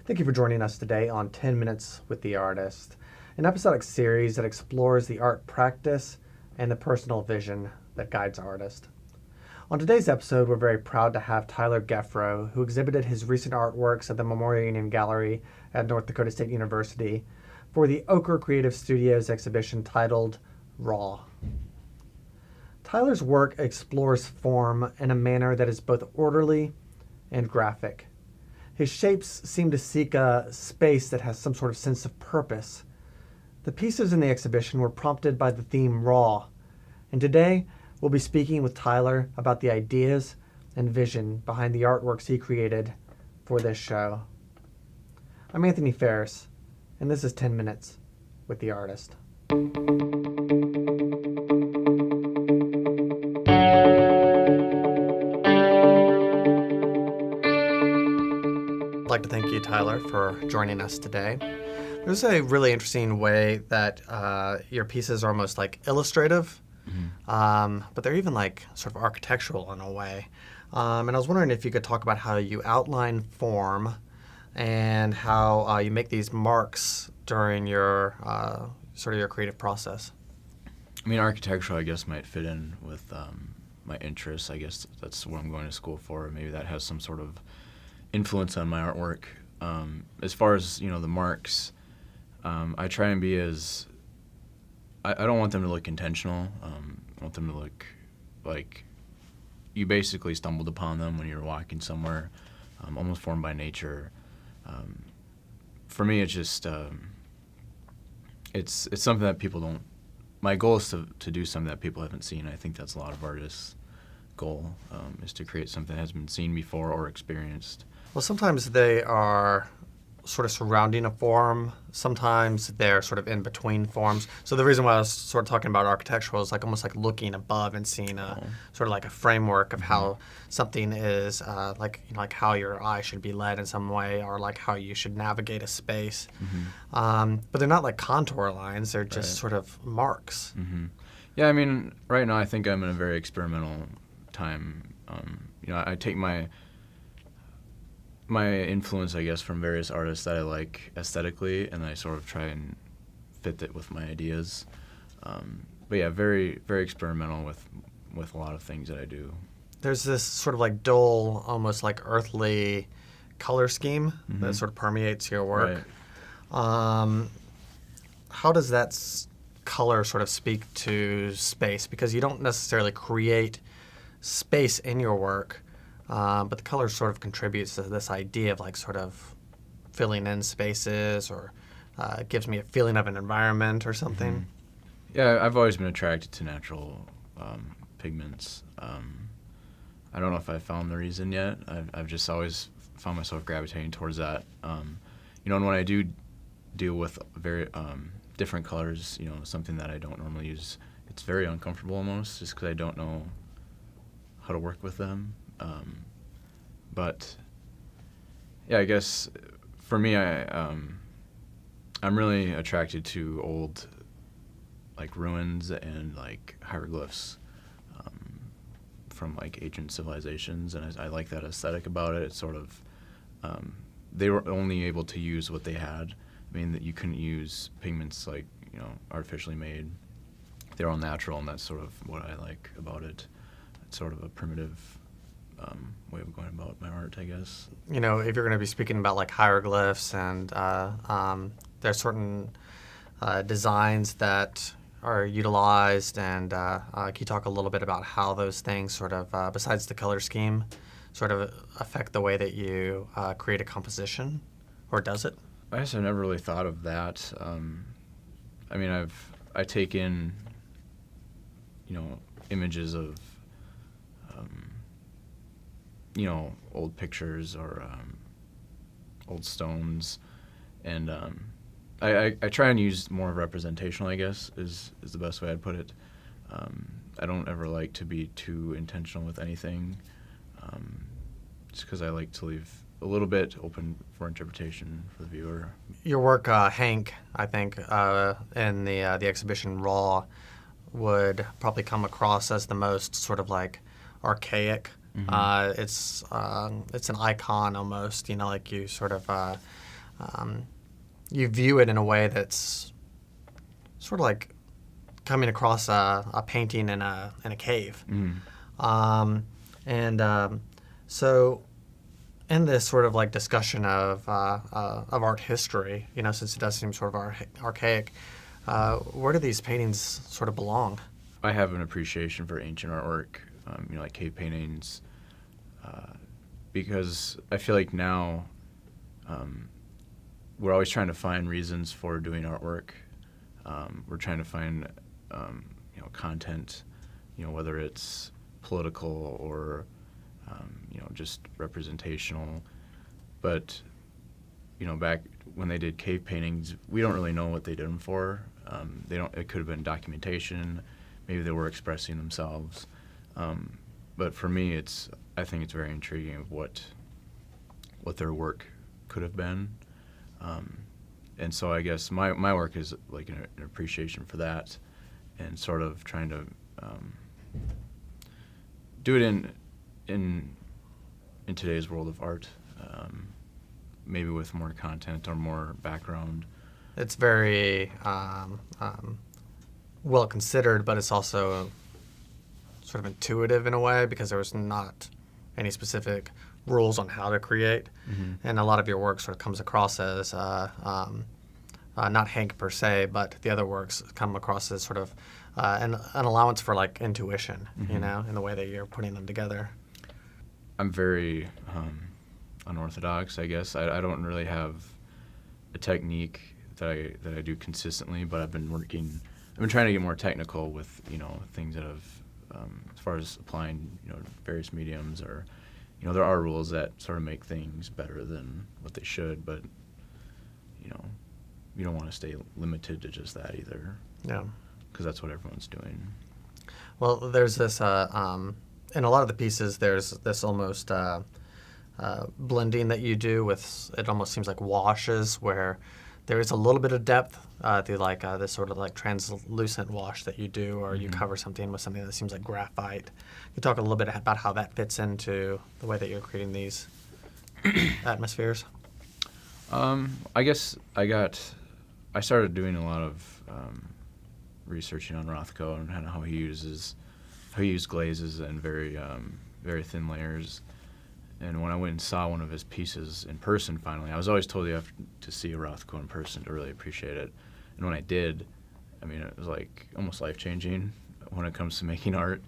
Thank you for joining us today on 10 Minutes with the Artist, an episodic series that explores the art practice and the personal vision that guides artists. On today's episode, we're very proud to have Tyler Gefroh, who exhibited his recent artworks at the Memorial Union Gallery at North Dakota State University for the Ochre Creative Studios Exhibition titled Raw. Tyler's work explores form in a manner that is both orderly and graphic. His shapes seem to seek a space that has some sort of sense of purpose. The pieces in the exhibition were prompted by the theme Raw, and today we'll be speaking with Tyler about the ideas and vision behind the artworks he created for this show. I'm Anthony Ferris, and this is 10 Minutes with the Artist. I'd like to thank you, Tyler, for joining us today. There's a really interesting way that your pieces are almost like illustrative, but they're even like sort of architectural in a way. And I was wondering if you could talk about how you outline form and how you make these marks during your sort of your creative process. I mean, architectural, I guess, might fit in with my interests. I guess that's what I'm going to school for. Maybe that has some sort of influence on my artwork. As far as, the marks, I try and be as... I don't want them to look intentional. I want them to look like you basically stumbled upon them when you were walking somewhere, almost formed by nature. For me, it's just... it's something that people don't... My goal is to do something that people haven't seen. I think that's a lot of artists' goal, is to create something that has been seen before or experienced. Well, sometimes they are sort of surrounding a form. Sometimes they're sort of in between forms. So the reason why I was sort of talking about architectural is like almost like looking above and seeing sort of like a framework of how something is, like how your eye should be led in some way, or like how you should navigate a space. But they're not like contour lines. They're just sort of marks. Yeah, I mean, right now I think I'm in a very experimental time. I take my influence, I guess, from various artists that I like aesthetically, and I sort of try and fit it with my ideas. But yeah, very, very experimental with a lot of things that I do. There's this sort of like dull, almost like earthly color scheme that sort of permeates your work. Right. How does that color sort of speak to space? Because you don't necessarily create space in your work, but the color sort of contributes to this idea of like sort of filling in spaces, or it gives me a feeling of an environment or something. Yeah, I've always been attracted to natural pigments. I don't know if I've found the reason yet. I've just always found myself gravitating towards that. And when I do deal with very different colors, something that I don't normally use, it's very uncomfortable almost, just because I don't know how to work with them. But yeah, I guess for me, I'm really attracted to old, like, ruins and like hieroglyphs from like ancient civilizations, and I like that aesthetic about it. It's sort of they were only able to use what they had. I mean, that you couldn't use pigments like artificially made. They're all natural, and that's sort of what I like about it. It's sort of a primitive way of going about my art, I guess. If you're going to be speaking about like hieroglyphs, and there's certain designs that are utilized, and can you talk a little bit about how those things sort of, besides the color scheme, sort of affect the way that you create a composition, or does it? I guess I never really thought of that. I mean, I take in, images of, old pictures or old stones, and I try and use more representational, I guess, is the best way I'd put it. I don't ever like to be too intentional with anything, just because I like to leave a little bit open for interpretation for the viewer. Your work, Hank, I think, in the exhibition Raw, would probably come across as the most sort of like archaic. It's an icon almost, like you sort of you view it in a way that's sort of like coming across a painting in a cave. So in this sort of like discussion of art history, since it does seem sort of archaic, where do these paintings sort of belong? I have an appreciation for ancient artwork, like cave paintings, because I feel like now we're always trying to find reasons for doing artwork. We're trying to find, content, whether it's political or, just representational. But, back when they did cave paintings, we don't really know what they did them for. It could have been documentation. Maybe they were expressing themselves. But for me, I think it's very intriguing of what their work could have been. And so I guess my work is like an appreciation for that, and sort of trying to do it in today's world of art, maybe with more content or more background. It's very well considered, but it's also sort of intuitive in a way, because there was not any specific rules on how to create. And a lot of your work sort of comes across as not Hank per se, but the other works come across as sort of an allowance for like intuition, in the way that you're putting them together. I'm very unorthodox, I guess. I don't really have a technique that I do consistently, but I've been trying to get more technical with things that have as far as applying various mediums, or there are rules that sort of make things better than what they should, but you don't want to stay limited to just that either. Yeah, because that's what everyone's doing. Well, there's this in a lot of the pieces, there's this almost blending that you do with, it almost seems like washes, where there is a little bit of depth through like this sort of like translucent wash that you do, or you cover something with something that seems like graphite. Can you talk a little bit about how that fits into the way that you're creating these atmospheres? I guess I started doing a lot of researching on Rothko and how he used glazes and very thin layers. And when I went and saw one of his pieces in person, finally, I was always told you have to see a Rothko in person to really appreciate it. And when I did, it was like almost life-changing when it comes to making art,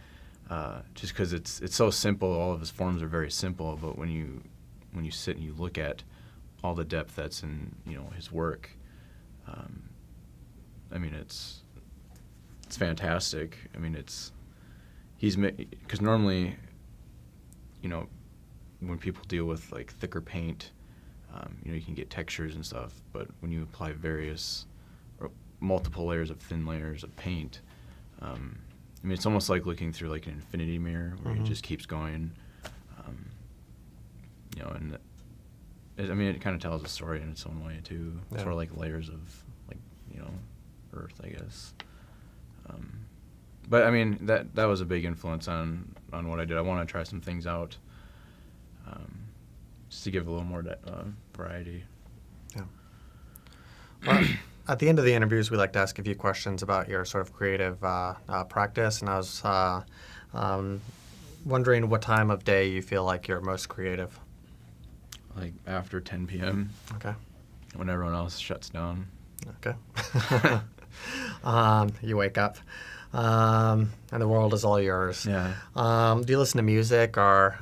just because it's so simple. All of his forms are very simple, but when you sit and you look at all the depth that's in his work, it's fantastic. Because normally, when people deal with like thicker paint, you can get textures and stuff, but when you apply various or multiple layers of thin layers of paint, it's almost like looking through like an infinity mirror where it just keeps going, and it kind of tells a story in its own way too. Yeah. Sort of like layers of like earth, I guess. But that was a big influence on what I did. I want to try some things out, just to give a little more variety. Yeah. Well, at the end of the interviews, we like to ask a few questions about your sort of creative practice, and I was wondering what time of day you feel like you're most creative. Like after 10 p.m. Okay. When everyone else shuts down. Okay. You wake up, and the world is all yours. Yeah. Do you listen to music or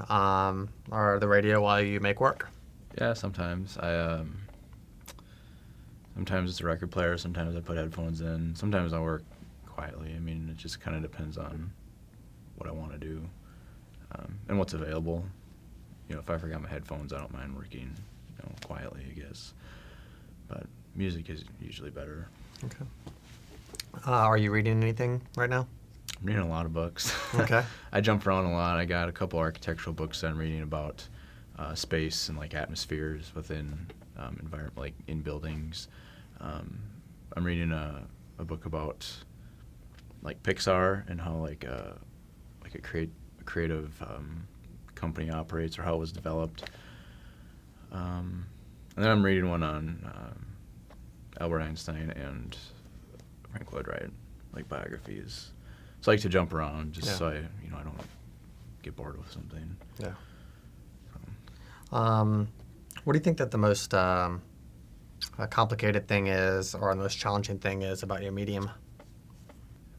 the radio while you make work? Yeah, sometimes. Sometimes it's a record player. Sometimes I put headphones in. Sometimes I work quietly. It just kind of depends on what I want to do, and what's available. If I forgot my headphones, I don't mind working, quietly, I guess. But music is usually better. Okay. Are you reading anything right now? I'm reading a lot of books. Okay. I jump around a lot. I got a couple architectural books that I'm reading about space and like atmospheres within environment, like in buildings. I'm reading a book about like Pixar and how like a creative company operates, or how it was developed. And then I'm reading one on Albert Einstein and Frank Lloyd Wright, like biographies. So I like to jump around just so I don't get bored with something. Yeah. What do you think that the most complicated thing is, or the most challenging thing is about your medium?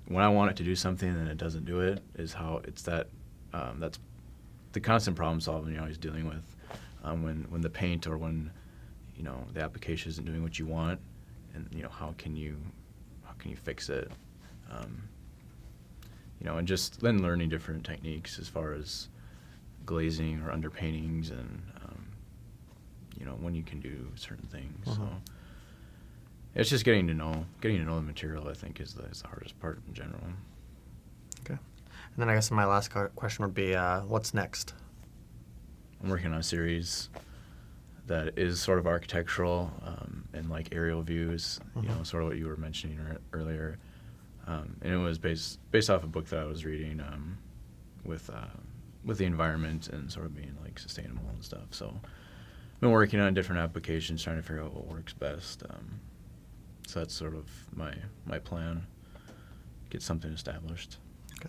When I want it to do something and it doesn't do it, is how it's that's the constant problem solving you're always dealing with. When the paint or when the application isn't doing what you want, and how can you fix it? And just then learning different techniques as far as glazing or underpaintings and when you can do certain things. Uh-huh. So it's just getting to know the material, I think, is the hardest part in general. Okay. And then I guess my last question would be, what's next? I'm working on a series that is sort of architectural and like aerial views, sort of what you were mentioning earlier. And it was based off a book that I was reading with the environment and sort of being like sustainable and stuff. So I've been working on different applications, trying to figure out what works best. So that's sort of my plan, get something established. Okay.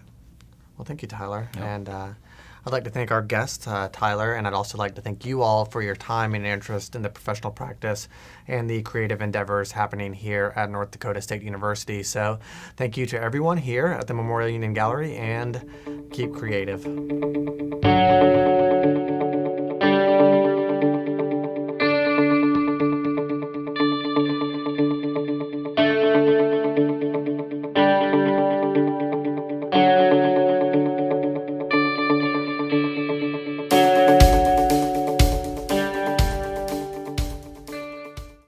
Well, thank you, Tyler. Yep. And I'd like to thank our guest, Tyler, and I'd also like to thank you all for your time and interest in the professional practice and the creative endeavors happening here at North Dakota State University. So thank you to everyone here at the Memorial Union Gallery, and keep creative.